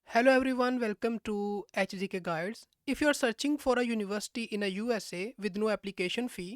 Hello everyone, welcome to HGK Guides. If you are searching for a university in a USA with no application fee,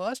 1,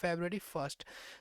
February 1।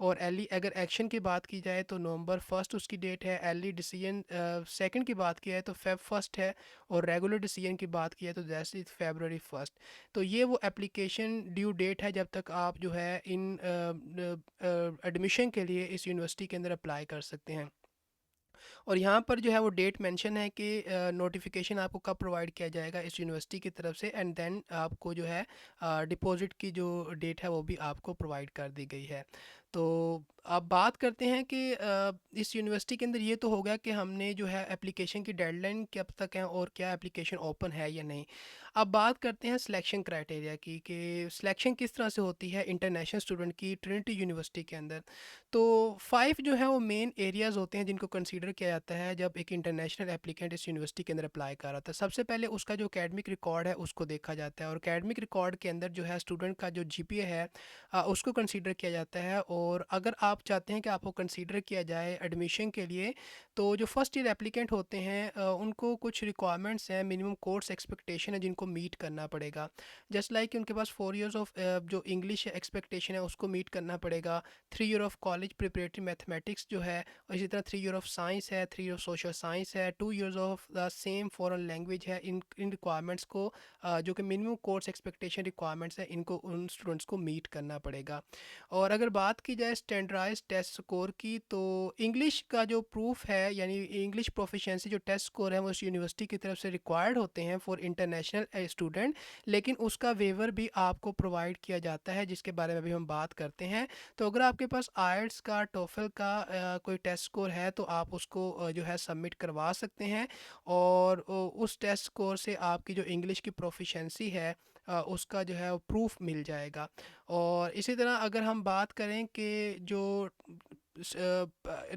اور ایرلی اگر action کی بات کی جائے تو نومبر 1 اس کی ڈیٹ ہے، ایرلی ڈیسیجن سیکنڈ کی بات کی جائے تو فیب 1 ہے، اور ریگولر ڈیسیجن کی بات کی جائے تو دیٹس فیبروری 1۔ تو یہ وہ اپلیکیشن ڈیو ڈیٹ ہے جب تک آپ جو ہے ان ایڈمیشن کے لیے اس یونیورسٹی کے اندر اپلائی کر سکتے ہیں۔ اور یہاں پر جو ہے وہ ڈیٹ مینشن ہے کہ نوٹیفیکیشن آپ کو کب پرووائڈ کیا جائے گا اس یونیورسٹی کی طرف سے، اینڈ دین آپ کو جو ہے ڈپازٹ کی جو ڈیٹ ہے وہ بھی آپ کو پرووائڈ کر دی گئی ہے۔ تو اب بات کرتے ہیں کہ اس یونیورسٹی کے اندر یہ تو ہو گیا کہ ہم نے جو ہے اپلیکیشن کی ڈیڈ لائن کب تک ہے اور کیا اپلیکیشن اوپن ہے یا نہیں۔ اب بات کرتے ہیں سلیکشن کرائٹیریا کی کہ سلیکشن کس طرح سے ہوتی ہے انٹرنیشنل اسٹوڈنٹ کی ٹرینٹی یونیورسٹی کے اندر۔ تو 5 جو ہے وہ مین ایریاز ہوتے ہیں جن کو کنسیڈر کیا جاتا ہے جب ایک انٹرنیشنل اپلیکینٹ اس یونیورسٹی کے اندر اپلائی کر رہا تھا۔ سب سے پہلے اس کا جو اکیڈمک ریکارڈ ہے اس کو دیکھا جاتا ہے، اور اکیڈمک ریکارڈ کے اندر جو ہے اسٹوڈنٹ کا جو جی پی اے ہے اس کو کنسیڈر کیا جاتا ہے۔ اور اگر آپ چاہتے ہیں کہ آپ کو کنسیڈر کیا جائے ایڈمیشن کے لیے تو جو فرسٹ ایئر اپلیکینٹ ہوتے ہیں ان کو کچھ ریکوائرمنٹس ہیں، منیمم کورس ایکسپیکٹیشن ہے جن کو میٹ کرنا پڑے گا، جسٹ لائک کہ ان کے پاس 4 ایئرس آف جو انگلش ایکسپیکٹیشن ہے اس کو میٹ کرنا پڑے گا، 3 year of college preparatory mathematics جو ہے، اور اسی طرح 3 ایئر آف سائنس ہے، 3 ایئر آف سوشل سائنس ہے، 2 years of the same foreign language ہے۔ ان ریکوائرمنٹس کو جو کہ منیمم کورس ایکسپیکٹیشن ریکوائرمنٹس ہیں ان کو ان اسٹوڈنٹس کو میٹ کرنا پڑے گا۔ اور اگر بات کی جائے اسٹینڈرڈائز ٹیسٹ اسکور کی تو انگلش کا جو پروف ہے یعنی انگلش پروفیشنسی جو ٹیسٹ اسکور ہے وہ اس یونیورسٹی کی طرف سے ریکوائرڈ ہوتے ہیں فار انٹرنیشنل اسٹوڈنٹ، لیکن اس کا ویور بھی آپ کو پرووائڈ کیا جاتا ہے جس کے بارے میں بھی ہم بات کرتے ہیں۔ تو اگر آپ کے پاس آئلٹس کا ٹوفل کا کوئی ٹیسٹ اسکور ہے تو آپ اس کو جو ہے سبمٹ کروا سکتے ہیں، اور اس ٹیسٹ اسکور سے آپ کی جو انگلش کی پروفیشنسی ہے اس کا جو ہے پروف مل جائے گا۔ اور اسی طرح اگر ہم بات کریں کہ جو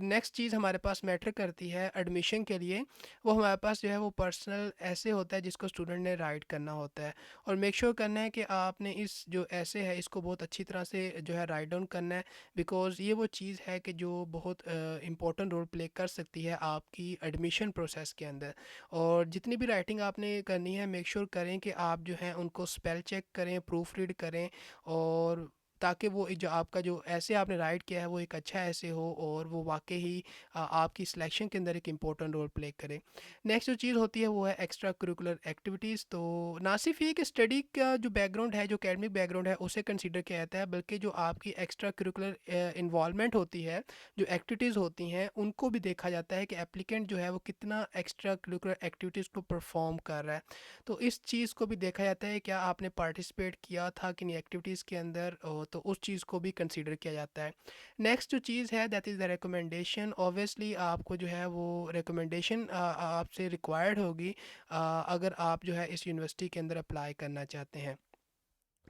نیکسٹ چیز ہمارے پاس میٹر کرتی ہے ایڈمیشن کے لیے، وہ ہمارے پاس جو ہے وہ پرسنل ایسے ہوتا ہے جس کو اسٹوڈنٹ نے رائٹ کرنا ہوتا ہے، اور میک شیور کرنا ہے کہ آپ نے اس جو ایسے ہے اس کو بہت اچھی طرح سے جو ہے رائٹ ڈاؤن کرنا ہے، بیکاز یہ وہ چیز ہے کہ جو بہت امپورٹنٹ رول پلے کر سکتی ہے آپ کی ایڈمیشن پروسیس کے اندر۔ اور جتنی بھی رائٹنگ آپ نے کرنی ہے میک شیور کریں کہ آپ جو ہیں ان کو اسپیل چیک کریں، پروف ریڈ کریں، اور تاکہ وہ جو آپ کا جو ایسے آپ نے رائٹ کیا ہے وہ ایک اچھا ایسے ہو اور وہ واقعی آپ کی سلیکشن کے اندر ایک امپورٹنٹ رول پلے کرے۔ نیکسٹ جو چیز ہوتی ہے وہ ہے ایکسٹرا کریکولر ایکٹیویٹیز۔ تو نہ صرف یہ کہ اسٹڈی کا جو بیک گراؤنڈ ہے، جو اکیڈمک بیک گراؤنڈ ہے اسے کنسیڈر کیا جاتا ہے، بلکہ جو آپ کی ایکسٹرا کریکولر انوالومنٹ ہوتی ہے، جو ایکٹیویٹیز ہوتی ہیں ان کو بھی دیکھا جاتا ہے کہ اپلیکینٹ جو ہے وہ کتنا ایکسٹرا کریکولر ایکٹیویٹیز کو پرفارم کر رہا ہے۔ تو اس چیز کو بھی دیکھا جاتا ہے کیا آپ نے پارٹیسپیٹ کیا تھا کنی ایکٹیویٹیز کے اندر، تو اس چیز کو بھی کنسیڈر کیا جاتا ہے۔ نیکسٹ جو چیز ہے that is the recommendation. Obviously آپ کو جو ہے وہ ریکمنڈیشن آپ سے ریکوائرڈ ہوگی اگر آپ جو ہے اس یونیورسٹی کے اندر اپلائی کرنا چاہتے ہیں۔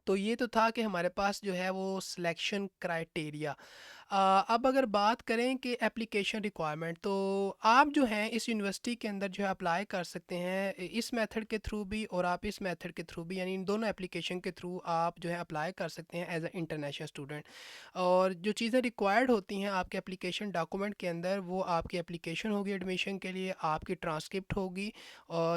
تو یہ تو تھا کہ ہمارے پاس جو ہے وہ سلیکشن کرائٹیریا۔ اب اگر بات کریں کہ اپلیکیشن ریکوائرمنٹ، تو آپ جو ہیں اس یونیورسٹی کے اندر جو ہے اپلائی کر سکتے ہیں اس میتھڈ کے تھرو بھی اور آپ اس میتھڈ کے تھرو بھی، یعنی ان دونوں اپلیکیشن کے تھرو آپ جو ہے اپلائی کر سکتے ہیں ایز اے انٹرنیشنل اسٹوڈنٹ۔ اور جو چیزیں ریکوائرڈ ہوتی ہیں آپ کے اپلیکیشن ڈاکومنٹ کے اندر، وہ آپ کی اپلیکیشن ہوگی ایڈمیشن کے لیے، آپ کی ٹرانسکرپٹ ہوگی،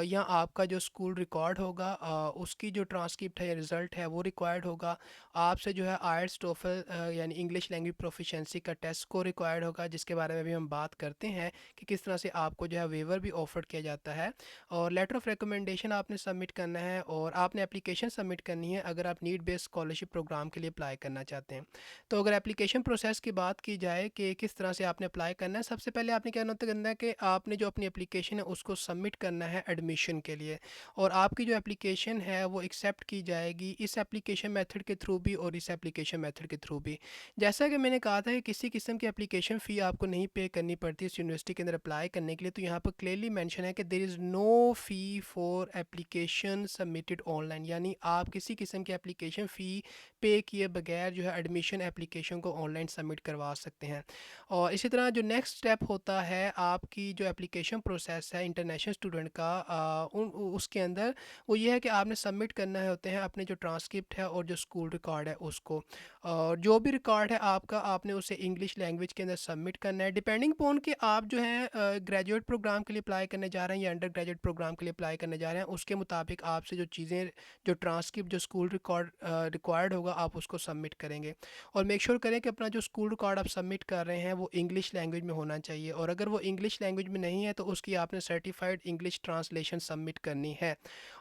یا آپ کا جو اسکول ریکارڈ ہوگا اس کی جو ٹرانسکرپٹ ہے یا رزلٹ ہے وہ ریکوائرڈ ہوگا۔ آپ سے جو ہے آئلٹس ٹوفل یعنی انگلش لینگویج پروفیشنسی کا ٹیسٹ کو ریکوائرڈ ہوگا، جس کے بارے میں بھی ہم بات کرتے ہیں کہ کس طرح سے آپ کو جو ہے ویور بھی آفر کیا جاتا ہے۔ اور لیٹر آف ریکمنڈیشن آپ نے سبمٹ کرنا ہے، اور آپ نے اپلیکیشن سبمٹ کرنی ہے اگر آپ نیڈ بیس اسکالرشپ پروگرام کے لیے اپلائی کرنا چاہتے ہیں۔ تو اگر اپلیکیشن پروسیس کی بات کی جائے کہ کس طرح سے آپ نے اپلائی کرنا ہے، سب سے پہلے آپ نے کیا کرنا ہے کہ آپ نے جو اپنی اپلیکیشن ہے اس کو سبمٹ کرنا ہے ایڈمیشن کے لیے، اور آپ کی جو اپلیکیشن ہے وہ ایکسیپٹ کی جائے گی اس اپلیکیشن میتھڈ کے تھرو بھی اور اس اپلیکیشن میتھڈ کے تھرو بھی۔ جیسا کہ میں نے کہا تھا کہ کسی قسم کی اپلیکیشن فی آپ کو نہیں پے کرنی پڑتی اس یونیورسٹی کے اندر اپلائی کرنے کے لیے، تو یہاں پر کلیئرلی مینشن ہے کہ دیر is no fee for application submitted online, یعنی آپ کسی قسم کی اپلیکیشن فی پے کیے بغیر جو ہے ایڈمیشن اپلیکیشن کو آن لائن سبمٹ کروا سکتے ہیں۔ اور اسی طرح جو نیکسٹ اسٹیپ ہوتا ہے آپ کی جو اپلیکیشن پروسیس ہے انٹرنیشنل اسٹوڈنٹ کا اس کے اندر، وہ یہ ہے کہ آپ نے سبمٹ کرنا ہوتے ہیں اپنے جو ٹرانسکرپٹ ہے اور جو اسکول ریکارڈ ہے اس کو، اور جو بھی ریکارڈ ہے آپ کا آپ نے اسے انگلش لینگویج کے اندر سبمٹ کرنا ہے ڈپینڈنگ پون کہ آپ جو ہے گریجویٹ پروگرام کے لیے اپلائی کرنے جا رہے ہیں یا انڈر گریجویٹ پروگرام کے لیے اپلائی کرنے جا رہے ہیں، اس کے مطابق آپ سے جو چیزیں جو ٹرانسکرپٹ جو اسکول ریکوائرڈ ہوگا آپ اس کو سبمٹ کریں گے، اور میک شیور کریں کہ اپنا جو اسکول ریکارڈ آپ سبمٹ کر رہے ہیں وہ انگلش لینگویج میں ہونا چاہیے، اور اگر وہ انگلش لینگویج میں نہیں ہے تو اس کی آپ نے سرٹیفائڈ انگلش ٹرانسلیشن سبمٹ کرنی ہے،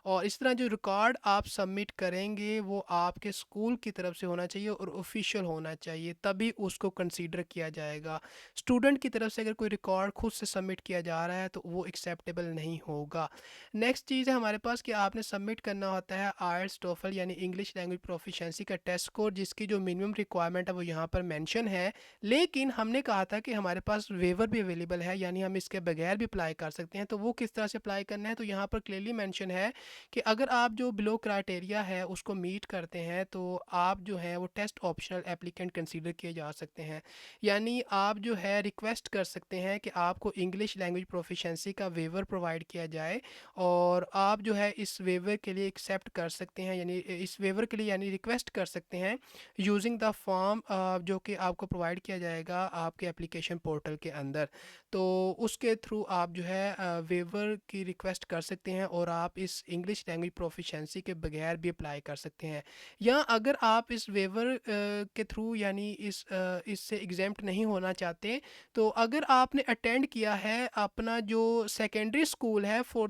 اور اس طرح جو ریکارڈ آپ سبمٹ کریں گے وہ آپ کے اسکول کی طرف سے ہونا چاہیے اور آفیشیل ہونا چاہیے، تبھی اس کو کنسیڈر کیا جائے گا۔ اسٹوڈنٹ کی طرف سے اگر کوئی ریکارڈ خود سے سبمٹ کیا جا رہا ہے تو وہ ایکسیپٹیبل نہیں ہوگا۔ نیکسٹ چیز ہے ہمارے پاس کہ آپ نے سبمٹ کرنا ہوتا ہے آئلٹس ٹوفل یعنی انگلش لینگویج پروفیشنسی کا ٹیسٹ اسکور، جس کی جو منیمم ریکوائرمنٹ ہے وہ یہاں پر مینشن ہے، لیکن ہم نے کہا تھا کہ ہمارے پاس ویور بھی اویلیبل ہے، یعنی ہم اس کے بغیر بھی اپلائی کر سکتے ہیں، تو وہ کس طرح سے اپلائی کرنا ہے، تو یہاں پر کلیئرلی مینشن ہے کہ اگر آپ جو بلو کرائٹیریا ہے اس کو میٹ کرتے ہیں تو آپ جو ہے وہ ٹیسٹ آپشنل اپلیکینٹ کنسیڈر کیے جا سکتے ہیں، یعنی آپ جو ہے ریکویسٹ کر سکتے ہیں کہ آپ کو انگلش لینگویج پروفیشنسی کا ویور پرووائڈ کیا جائے، اور آپ جو ہے اس ویور کے لیے ایکسیپٹ کر سکتے ہیں، یعنی اس ویور کے لیے یعنی ریکویسٹ کر سکتے ہیں یوزنگ دا فارم جو کہ آپ کو پرووائڈ کیا جائے گا آپ کے اپلیکیشن پورٹل کے اندر، تو اس کے تھرو آپ جو ہے ویور کی ریکویسٹ کر سکتے ہیں اور آپ اس انگلش لینگویج پروفیشنسی کے بغیر بھی اپلائی کر سکتے ہیں، یا اگر آپ اس ویور کے تھرو یعنی اس سے ایگزیمپٹ نہیں ہونا چاہتے، تو اگر آپ نے اٹینڈ کیا ہے اپنا جو سیکنڈری اسکول ہے for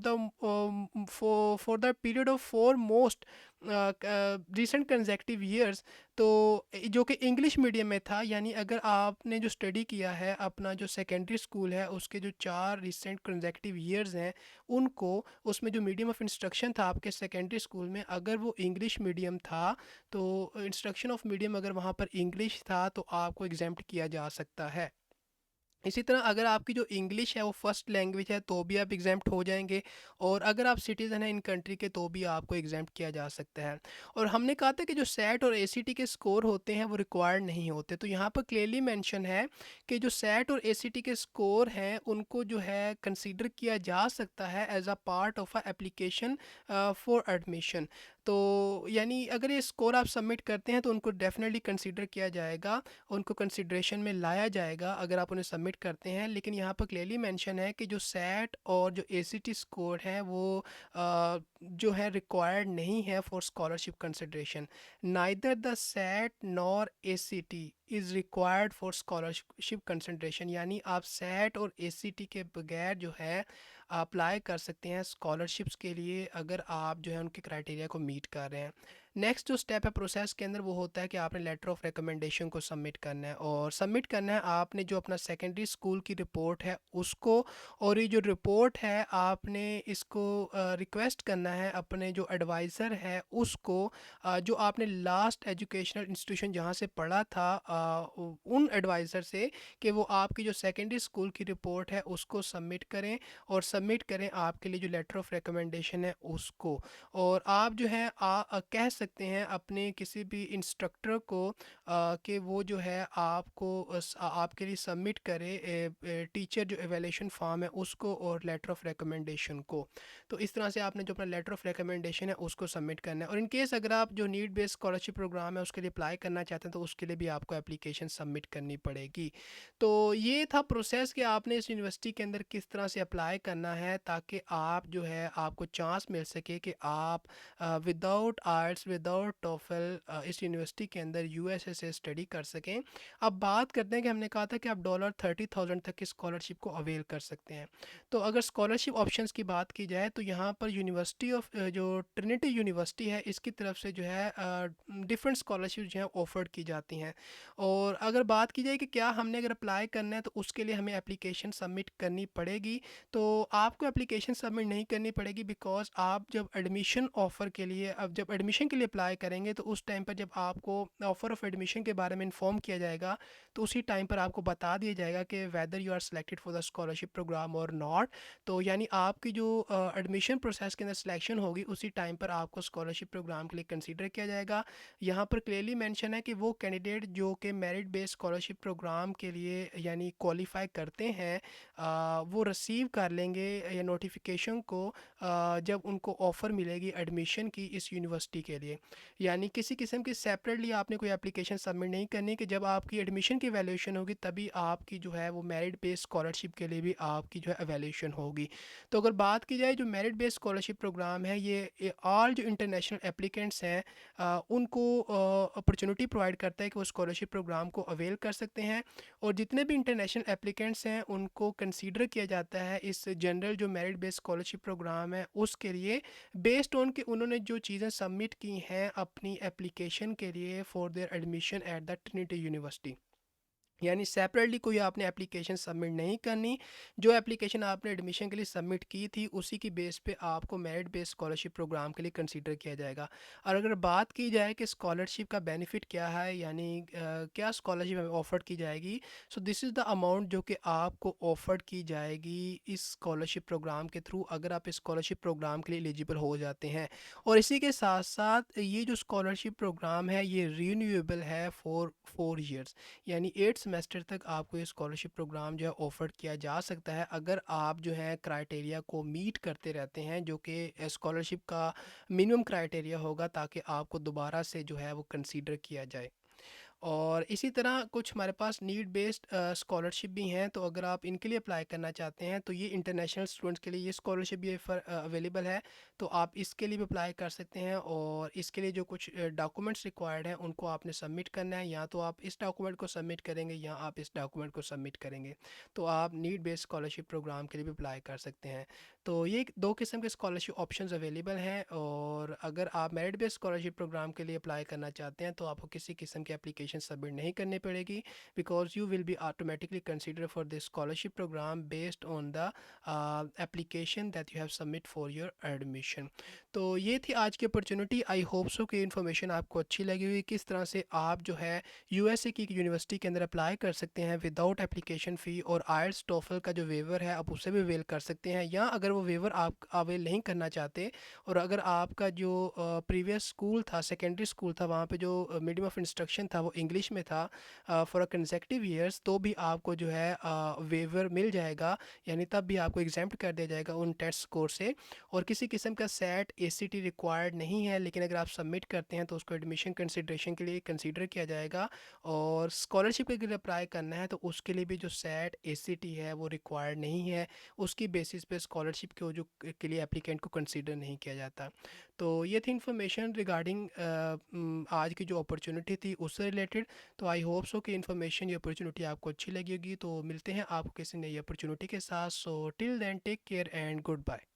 the period of 4 most recent consecutive years, تو جو کہ انگلش میڈیم میں تھا، یعنی اگر آپ نے جو اسٹڈی کیا ہے اپنا جو سیکنڈری اسکول ہے اس کے جو 4 ریسنٹ کنزیکٹیو ایئرز ہیں ان کو، اس میں جو میڈیم آف انسٹرکشن تھا آپ کے سیکنڈری اسکول میں اگر وہ انگلش میڈیم تھا، تو انسٹرکشن آف میڈیم اگر وہاں پر انگلش تھا تو آپ کو ایگزیمپٹ کیا جا سکتا ہے۔ اسی طرح اگر آپ کی جو انگلش ہے وہ فرسٹ لینگویج ہے تو بھی آپ ایگزیمپٹ ہو جائیں گے، اور اگر آپ سٹیزن ہیں ان کنٹری کے تو بھی آپ کو ایگزیمپٹ کیا جا سکتا ہے۔ اور ہم نے کہا تھا کہ جو سیٹ اور اے سی ٹی کے اسکور ہوتے ہیں وہ ریکوائرڈ نہیں ہوتے، تو یہاں پر کلیئرلی مینشن ہے کہ جو سیٹ اور اے سی ٹی کے اسکور ہیں ان کو جو ہے کنسیڈر کیا جا سکتا ہے as a part of a application for admission, تو یعنی اگر یہ اسکور آپ سبمٹ کرتے ہیں تو ان کو ڈیفینیٹلی کنسیڈر کیا جائے گا، ان کو کنسیڈریشن میں لایا جائے گا اگر آپ انہیں سبمٹ کرتے ہیں، لیکن یہاں پر کلیئرلی مینشن ہے کہ جو سیٹ اور جو اے سی ٹی اسکور ہے وہ جو ہے ریکوائرڈ نہیں ہے for scholarship consideration, neither the SAT nor A C T is required for scholarship consideration, یعنی آپ سیٹ اور اے سی ٹی کے بغیر جو ہے اپلائی کر سکتے ہیں اسکالرشپس کے لیے اگر آپ جو ہے ان کے کرائٹیریا کو میٹ کر رہے ہیں۔ نیکسٹ جو اسٹیپ ہے پروسیس کے اندر وہ ہوتا ہے کہ آپ نے لیٹر آف ریکمنڈیشن کو سبمٹ کرنا ہے، اور سبمٹ کرنا ہے آپ نے جو اپنا سیکنڈری اسکول کی رپورٹ ہے اس کو، اور یہ جو رپورٹ ہے آپ نے اس کو ریکویسٹ کرنا ہے اپنے جو ایڈوائزر ہے اس کو، جو آپ نے لاسٹ ایجوکیشنل انسٹیٹیوشن جہاں سے پڑھا تھا ان ایڈوائزر سے، کہ وہ آپ کی جو سیکنڈری اسکول کی رپورٹ ہے اس کو سبمٹ کریں، اور سبمٹ کریں آپ کے لیے جو لیٹر آف ریکمنڈیشن ہے اس کو، اور آپ جو ہے کہہ سکتے ہیں اپنے کسی بھی انسٹرکٹر کو کہ وہ جو ہے آپ کو آپ کے لیے سبمٹ کرے ٹیچر جو ایویلیشن فارم ہے اس کو اور لیٹر آف ریکمنڈیشن کو، تو اس طرح سے آپ نے جو اپنا لیٹر آف ریکمنڈیشن ہے اس کو سبمٹ کرنا ہے، اور ان کیس اگر آپ جو نیڈ بیس اسکالرشپ پروگرام ہے اس کے لیے اپلائی کرنا چاہتے ہیں تو اس کے لیے بھی آپ کو اپلیکیشن سبمٹ کرنی پڑے گی۔ تو یہ تھا پروسیس کہ آپ نے اس یونیورسٹی کے اندر کس طرح سے اپلائی کرنا ہے تاکہ آپ جو ہے آپ کو چانس مل سکے کہ آپ وداؤٹ آرٹس وداؤٹ ٹوفل اس یونیورسٹی کے اندر یو ایس اے سے اسٹڈی کر سکیں۔ اب بات کرتے ہیں کہ ہم نے کہا تھا کہ آپ $30,000 تک کی اسکالرشپ کو اویل کر سکتے ہیں، تو اگر اسکالرشپ آپشنس کی بات کی جائے تو یہاں پر یونیورسٹی آف جو ٹرنیٹی یونیورسٹی ہے اس کی طرف سے جو ہے ڈفرینٹ اسکالرشپ جو ہیں آفرڈ کی جاتی ہیں، اور اگر بات کی جائے کہ کیا ہم نے اگر اپلائی کرنا ہے تو اس کے لیے ہمیں اپلیکیشن سبمٹ کرنی پڑے گی، تو آپ کو اپلیکیشن سبمٹ نہیں کرنی پڑے گی، بیکاز آپ جب ایڈمیشن آفر کے لیے جب ایڈمیشن کے لیے اپلائی کریں گے تو اس ٹائم پر جب آپ کو آفر آف ایڈمیشن کے بارے میں انفارم کیا جائے گا تو اسی ٹائم پر آپ کو بتا دیا جائے گا کہ whether you are selected for the scholarship program اور ناٹ، تو یعنی آپ کی جو ایڈمیشن پروسیس کے اندر سلیکشن ہوگی اسی ٹائم پر آپ کو اسکالرشپ پروگرام کے لیے کنسیڈر کیا جائے گا۔ یہاں پر کلیئرلی مینشن ہے کہ وہ کینڈیڈیٹ جو کہ میرٹ بیس اسکالرشپ پروگرام کے لیے یعنی کوالیفائی کرتے ہیں وہ ریسیو کر لیں گے یا نوٹیفیکیشن کو جب ان کو آفر ملے گی ایڈمیشن کی اس یونیورسٹی کے لیے۔ گے. یعنی کسی قسم کی سیپریٹلی آپ نے کوئی اپلیکیشن سبمٹ نہیں کرنی کہ جب آپ کی ایڈمیشن کی ایویلیوشن ہوگی تبھی آپ کی جو ہے وہ میرٹ بیس اسکالرشپ کے لیے بھی آپ کی جو ہے ایویلیوشن ہوگی. تو اگر بات کی جائے جو میرٹ بیس اسکالرشپ پروگرام ہے یہ آل جو انٹرنیشنل اپلیکینٹس ہیں ان کو اپرچونیٹی پرووائڈ کرتا ہے کہ وہ اسکالرشپ پروگرام کو اویل کر سکتے ہیں. اور جتنے بھی انٹرنیشنل اپلیکینٹس ہیں ان کو کنسیڈر کیا جاتا ہے اس جنرل جو میرٹ بیس اسکالرشپ پروگرام ہے اس کے لیے بیسڈ آن کہ انہوں نے جو چیزیں سبمٹ کی ہیں اپنی اپلیکیشن کے لیے for their admission at the Trinity University. یعنی سیپریٹلی کوئی آپ نے اپلیکیشن سبمٹ نہیں کرنی. جو اپلیکیشن آپ نے ایڈمیشن کے لیے سبمٹ کی تھی اسی کی بیس پہ آپ کو میرٹ بیس اسکالرشپ پروگرام کے لیے کنسیڈر کیا جائے گا. اور اگر بات کی جائے کہ اسکالرشپ کا بینیفٹ کیا ہے یعنی کیا اسکالرشپ ہمیں آفر کی جائے گی, سو دس از دا اماؤنٹ جو کہ آپ کو آفر کی جائے گی اس اسکالرشپ پروگرام کے تھرو اگر آپ اس اسکالرشپ پروگرام کے لیے ایلیجیبل ہو جاتے ہیں. اور اسی کے ساتھ ساتھ یہ جو اسکالرشپ پروگرام ہے یہ رینیویبل ہے فور 4 ایئرس. یعنی 8 سیمسٹر تک آپ کو یہ اسکالرشپ پروگرام جو ہے آفر کیا جا سکتا ہے اگر آپ جو ہے کرائٹیریا کو میٹ کرتے رہتے ہیں جو کہ اسکالرشپ کا منیمم کرائٹیریا ہوگا تاکہ آپ کو دوبارہ سے جو ہے وہ کنسیڈر کیا جائے. اور اسی طرح کچھ ہمارے پاس نیڈ بیسڈ اسکالرشپ بھی ہیں, تو اگر آپ ان کے لیے اپلائی کرنا چاہتے ہیں تو یہ انٹرنیشنل اسٹوڈنٹس کے لیے یہ اسکالرشپ بھی اویلیبل ہے, تو آپ اس کے لیے بھی اپلائی کر سکتے ہیں. اور اس کے لیے جو کچھ ڈاکومنٹس ریکوائرڈ ہیں ان کو آپ نے سبمٹ کرنا ہے, یا تو آپ اس ڈاکومنٹ کو سبمٹ کریں گے یا آپ اس ڈاکومنٹ کو سبمٹ کریں گے, تو آپ نیڈ بیسڈ اسکالرشپ پروگرام کے لیے بھی اپلائی کر سکتے ہیں. تو یہ 2 قسم کے اسکالرشپ آپشنز اویلیبل ہیں. اور اگر آپ میرٹ بیسڈ اسکالرشپ پروگرام کے لیے اپلائی کرنا چاہتے ہیں تو آپ کو کسی قسم کی اپلیکیشن سبمٹ نہیں کرنی پڑے گی because you will be automatically consider for this scholarship program based on the application that you have submit for your admission. تو یہ تھی آج کی اپرچونیٹی. آئی ہوپ سو کہ انفارمیشن آپ کو اچھی لگی ہوئی کس طرح سے آپ جو ہے یو ایس اے کی یونیورسٹی کے اندر اپلائی کر سکتے ہیں وداؤٹ اپلیکیشن فی. اور آئلٹس ٹوفل کا جو ویور ہے آپ اسے بھی اویل کر سکتے ہیں, یا اگر وہ ویور آپ اویل نہیں کرنا چاہتے اور اگر آپ کا جو پریویس اسکول تھا سیکنڈری اسکول تھا وہاں پہ جو میڈیم آف انسٹرکشن تھا وہ انگلش میں تھا فار اے کنسیکٹیو ایئرس, تو بھی آپ کو جو ہے ویور مل جائے گا. یعنی تب بھی آپ کو ایگزامپٹ کر دیا جائے گا ان ٹیسٹ اسکور سے. اور کسی قسم کا سیٹ اے سی ٹی ریکوائرڈ نہیں ہے, لیکن اگر آپ سبمٹ کرتے ہیں تو اس کو ایڈمیشن کنسیڈریشن کے لیے کنسیڈر کیا جائے گا. اور اسکالرشپ کے لیے اپلائی کرنا ہے تو اس کے لیے بھی جو سیٹ اے سی ٹی ہے وہ ریکوائرڈ نہیں ہے, اس کی بیسس پہ اسکالرشپ کے لیے اپلیکینٹ کو کنسیڈر نہیں کیا جاتا. تو یہ تھی انفارمیشن ریگارڈنگ آج کی جو اپرچونیٹی تھی اس سے ریلیٹڈ. تو آئی ہوپ سو کہ انفارمیشن یہ اپرچونیٹی آپ کو اچھی لگے گی. تو ملتے ہیں آپ کو کسی نئی اپرچونیٹی کے ساتھ. So till then take care and good bye.